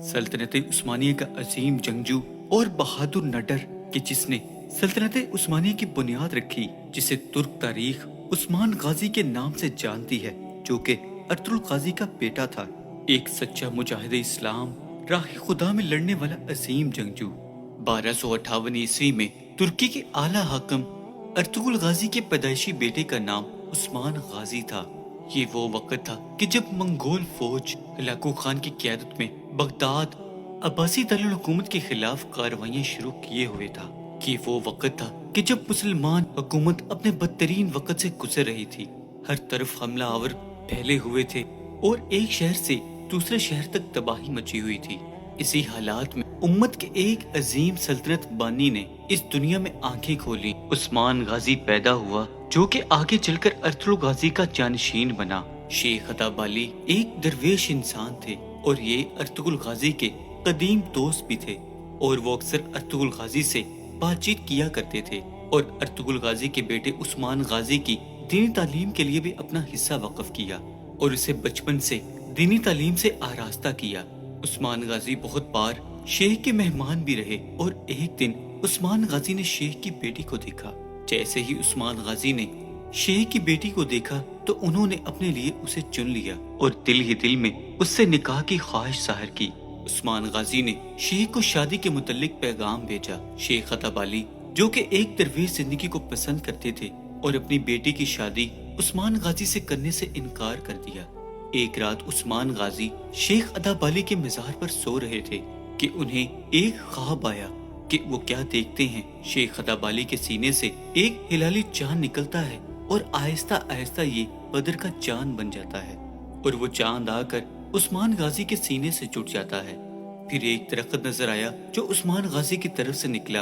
سلطنت عثمانیہ کا عظیم جنگجو اور بہادر نڈر کہ جس نے سلطنت عثمانیہ کی بنیاد رکھی، جسے ترک تاریخ عثمان غازی کے نام سے جانتی ہے، جو کہ ارطغرل غازی کا بیٹا تھا، ایک سچا مجاہد اسلام، راہ خدا میں لڑنے والا عظیم جنگجو۔ 1258 میں ترکی کے اعلیٰ حاکم ارطغرل غازی کے پیدائشی بیٹے کا نام عثمان غازی تھا۔ یہ وہ وقت تھا کہ جب منگول فوج ہلاکو خان کی قیادت میں بغداد عباسی دارالحکومت کے خلاف کارروائیاں شروع کیے ہوئے تھا۔ یہ وہ وقت تھا کہ جب مسلمان حکومت اپنے بدترین وقت سے گزر رہی تھی۔ ہر طرف حملہ آور پھیلے ہوئے تھے اور ایک شہر سے دوسرے شہر تک تباہی مچی ہوئی تھی۔ اسی حالات میں امت کے ایک عظیم سلطنت بانی نے اس دنیا میں آنکھیں کھولی۔ عثمان غازی پیدا ہوا، جو کہ آگے چل کر ارطغرل غازی کا جانشین بنا۔ شیخ ادابالی ایک درویش انسان تھے اور یہ ارطغرل غازی کے قدیم دوست بھی تھے، اور وہ اکثر ارطغرل غازی سے بات چیت کیا کرتے تھے، اور ارطغرل غازی کے بیٹے عثمان غازی کی دینی تعلیم کے لیے بھی اپنا حصہ وقف کیا اور اسے بچپن سے دینی تعلیم سے آراستہ کیا۔ عثمان غازی بہت بار شیخ کے مہمان بھی رہے، اور ایک دن عثمان غازی نے شیخ کی بیٹی کو دیکھا۔ جیسے ہی عثمان غازی نے شیخ کی بیٹی کو دیکھا تو انہوں نے اپنے لیے اسے چن لیا اور دل ہی دل میں اس سے نکاح کی خواہش ظاہر کی۔ عثمان غازی نے شیخ کو شادی کے متعلق پیغام بھیجا۔ شیخ ادابالی، جو کہ ایک درویش زندگی کو پسند کرتے تھے، اور اپنی بیٹی کی شادی عثمان غازی سے کرنے سے انکار کر دیا۔ ایک رات عثمان غازی شیخ ادابالی کے مزار پر سو رہے تھے کہ انہیں ایک خواب آیا کہ وہ کیا دیکھتے ہیں، شیخ ادابالی کے سینے سے ایک ہلالی چاند نکلتا ہے اور آہستہ آہستہ یہ بدر کا چاند بن جاتا ہے، اور وہ چاند آ کر عثمان غازی کے سینے سے جڑ جاتا ہے۔ پھر ایک درخت نظر آیا جو عثمان غازی کی طرف سے نکلا،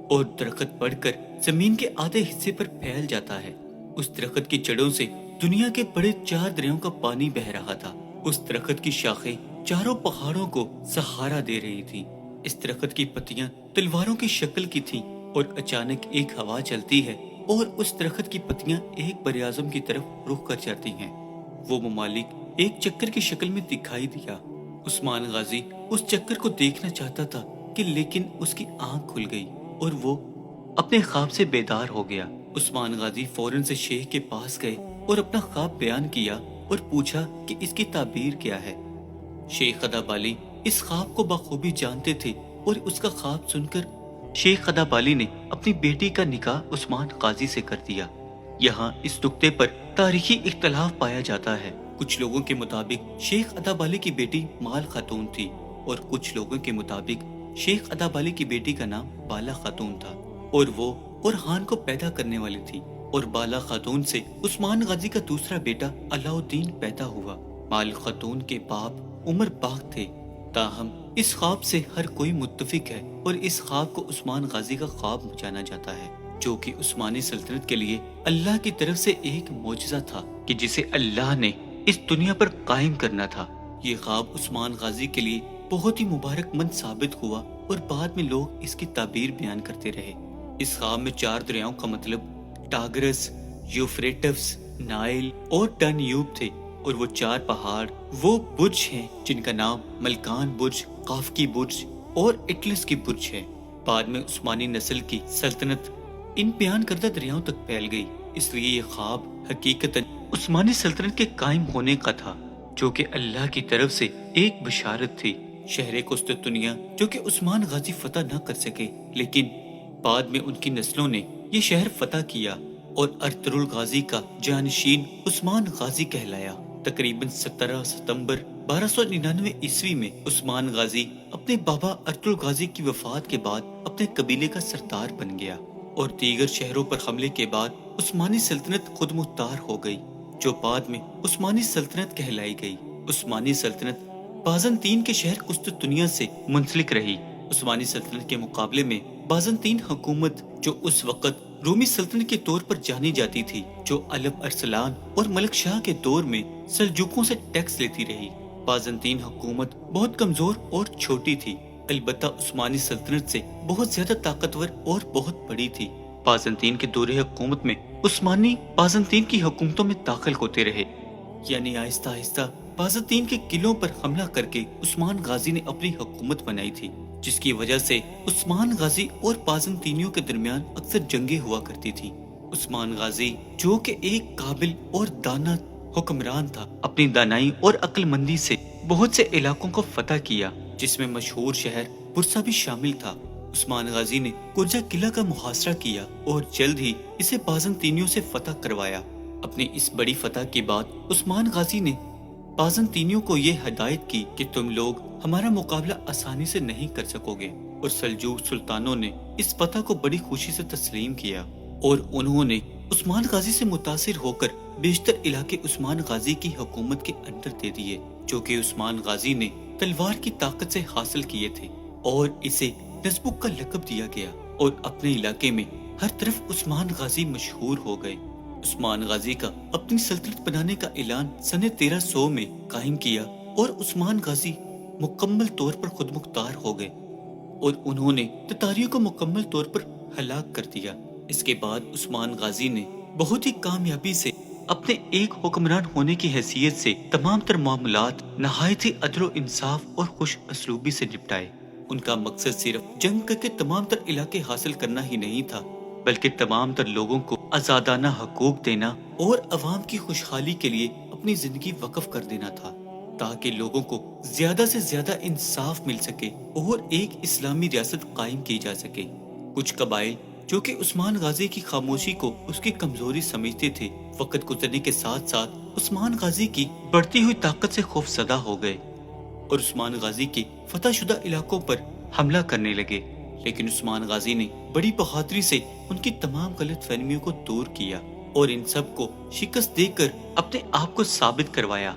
اور درخت بڑھ کر زمین کے آدھے حصے پر پھیل جاتا ہے۔ اس درخت کی جڑوں سے دنیا کے بڑے 4 دریاؤں کا پانی بہہ رہا تھا۔ اس درخت کی شاخیں چاروں پہاڑوں کو سہارا دے رہی تھی۔ اس درخت کی پتیاں تلواروں کی شکل کی تھیں، اور اچانک ایک ہوا چلتی ہے اور اس درخت کی پتیاں ایک براعظم کی طرف رخ کر جاتی ہیں۔ وہ ممالک ایک چکر کی شکل میں دکھائی دیا۔ عثمان غازی اس چکر کو دیکھنا چاہتا تھا کہ لیکن اس کی آنکھ کھل گئی اور وہ اپنے خواب سے بیدار ہو گیا۔ عثمان غازی فوراً سے شیخ کے پاس گئے اور اپنا خواب بیان کیا اور پوچھا کہ اس کی تعبیر کیا ہے۔ شیخ ادابالی اس خواب کو بخوبی جانتے تھے، اور اس کا خواب سن کر شیخ ادابالی نے اپنی بیٹی کا نکاح عثمان غازی سے کر دیا۔ یہاں اس نقطے پر تاریخی اختلاف پایا جاتا ہے۔ کچھ لوگوں کے مطابق شیخ ادابالی کی بیٹی مال خاتون تھی، اور کچھ لوگوں کے مطابق شیخ ادابالی کی بیٹی کا نام بالا خاتون تھا، اور وہ اورحان کو پیدا کرنے والی تھی، اور بالا خاتون سے عثمان غازی کا دوسرا بیٹا علاء الدین پیدا ہوا۔ مال خاتون کے باپ عمر باغ تھے۔ تاہم اس خواب سے ہر کوئی متفق ہے، اور اس خواب کو عثمان غازی کا خواب جانا جاتا ہے، جو کہ عثمانی سلطنت کے لیے اللہ کی طرف سے ایک معجزہ تھا کہ جسے اللہ نے اس دنیا پر قائم کرنا تھا۔ یہ خواب عثمان غازی کے لیے بہت ہی مبارک مند ثابت ہوا، اور بعد میں لوگ اس کی تعبیر بیان کرتے رہے۔ اس خواب میں 4 دریاؤں کا مطلب ٹاگرس، یوفریٹس، نائل اور ڈانیوب تھے، اور وہ 4 پہاڑ وہ برج ہیں جن کا نام ملکان برج، قافقی برج اور اٹلس کی برج ہے۔ بعد میں عثمانی نسل کی سلطنت ان بیان کردہ دریاؤں تک پھیل گئی، اس لیے یہ خواب حقیقتاً عثمانی سلطنت کے قائم ہونے کا تھا، جو کہ اللہ کی طرف سے ایک بشارت تھی۔ شہر قسطنطنیہ جو کہ عثمان غازی فتح نہ کر سکے، لیکن بعد میں ان کی نسلوں نے یہ شہر فتح کیا، اور ارطغرل غازی کا جانشین عثمان غازی کہلایا۔ تقریباً 17 ستمبر 1299 عیسوی میں عثمان غازی اپنے بابا ارطغرل غازی کی وفات کے بعد اپنے قبیلے کا سردار بن گیا، اور دیگر شہروں پر حملے کے بعد عثمانی سلطنت خود مختار ہو گئی، جو بعد میں عثمانی سلطنت کہلائی گئی۔ عثمانی سلطنت بازنطین کے شہر قسطنطنیہ سے منسلک رہی۔ عثمانی سلطنت کے مقابلے میں بازنطین حکومت، جو اس وقت رومی سلطنت کے طور پر جانی جاتی تھی، جو الپ ارسلان اور ملک شاہ کے دور میں سلجوقوں سے ٹیکس لیتی رہی، بازنطین حکومت بہت کمزور اور چھوٹی تھی، البتہ عثمانی سلطنت سے بہت زیادہ طاقتور اور بہت بڑی تھی۔ بازنطین کے دور حکومت میں عثمانی بازنطین کی حکومتوں میں داخل ہوتے رہے، یعنی آہستہ آہستہ بازنطین کے قلعوں پر حملہ کر کے عثمان غازی نے اپنی حکومت بنائی تھی، جس کی وجہ سے عثمان غازی اور بازنطینیوں کے درمیان اکثر جنگیں ہوا کرتی تھی۔ عثمان غازی جو کہ ایک قابل اور دانا حکمران تھا، اپنی دانائی اور عقل مندی سے بہت سے علاقوں کو فتح کیا، جس میں مشہور شہر برسا بھی شامل تھا۔ عثمان غازی نے کرجا قلعہ کا محاصرہ کیا اور جلد ہی اسے بازنطینیوں سے فتح کروایا۔ اپنی اس بڑی فتح کے بعد عثمان غازی نے بازنطینیوں کو یہ ہدایت کی کہ تم لوگ ہمارا مقابلہ آسانی سے نہیں کر سکو گے، اور سلجوق سلطانوں نے اس فتح کو بڑی خوشی سے تسلیم کیا، اور انہوں نے عثمان غازی سے متاثر ہو کر بیشتر علاقے عثمان غازی کی حکومت کے انڈر دے دیے، جو کہ عثمان غازی نے تلوار کی طاقت سے حاصل کیے تھے، اور اسے نزبک کا لقب دیا گیا، اور اپنے علاقے میں ہر طرف عثمان غازی مشہور ہو گئے۔ عثمان غازی کا اپنی سلطنت بنانے کا اعلان سن 1300 میں قائم کیا، اور عثمان غازی مکمل طور پر خود مختار ہو گئے، اور انہوں نے تتاریوں کو مکمل طور پر ہلاک کر دیا۔ اس کے بعد عثمان غازی نے بہت ہی کامیابی سے اپنے ایک حکمران ہونے کی حیثیت سے تمام تر معاملات نہایت ہی عدل و انصاف اور خوش اسلوبی سے نپٹائے۔ ان کا مقصد صرف جنگ کر کے تمام تر علاقے حاصل کرنا ہی نہیں تھا، بلکہ تمام تر لوگوں کو آزادانہ حقوق دینا اور عوام کی خوشحالی کے لیے اپنی زندگی وقف کر دینا تھا، تاکہ لوگوں کو زیادہ سے زیادہ انصاف مل سکے اور ایک اسلامی ریاست قائم کی جا سکے۔ کچھ قبائل جو کہ عثمان غازی کی خاموشی کو اس کی کمزوری سمجھتے تھے، وقت گزرنے کے ساتھ ساتھ عثمان غازی کی بڑھتی ہوئی طاقت سے خوف زدہ ہو گئے اور عثمان غازی کے فتح شدہ علاقوں پر حملہ کرنے لگے، لیکن عثمان غازی نے بڑی بہادری سے ان کی تمام غلط فہمیوں کو دور کیا اور ان سب کو شکست دے کر اپنے آپ کو ثابت کروایا۔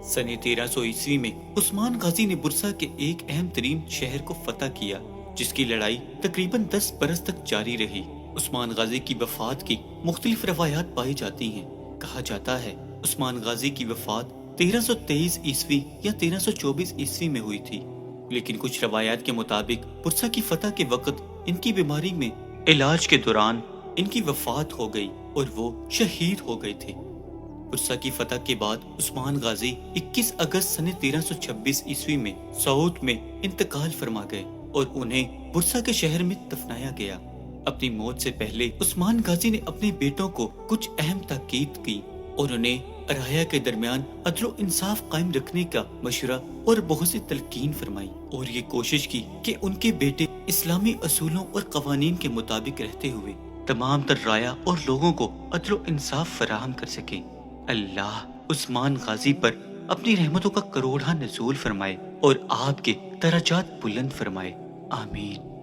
سن 1300 عیسوی میں عثمان غازی نے برسا کے ایک اہم ترین شہر کو فتح کیا، جس کی لڑائی تقریباً 10 برس تک جاری رہی۔ عثمان غازی کی وفات کی مختلف روایات پائی جاتی ہیں۔ کہا جاتا ہے عثمان غازی کی وفات 1323 عیسوی یا 1324 عیسوی میں ہوئی تھی، لیکن کچھ روایات کے مطابق برسا کی فتح کے وقت ان کی بیماری میں علاج کے دوران ان کی وفات ہو گئی اور وہ شہید ہو گئے تھے۔ برسا کی فتح کے بعد عثمان غازی 21 اگست سن 1326 عیسوی میں سعود میں انتقال فرما گئے اور انہیں برسا کے شہر میں دفنایا گیا۔ اپنی موت سے پہلے عثمان غازی نے اپنے بیٹوں کو کچھ اہم تاکید کی اور انہیں رعایا کے درمیان عدل و انصاف قائم رکھنے کا مشورہ اور بہت سی تلقین فرمائی، اور یہ کوشش کی کہ ان کے بیٹے اسلامی اصولوں اور قوانین کے مطابق رہتے ہوئے تمام تر رعایا اور لوگوں کو عدل و انصاف فراہم کر سکیں۔ اللہ عثمان غازی پر اپنی رحمتوں کا کروڑہ نزول فرمائے اور آپ کے درجات بلند فرمائے، آمین۔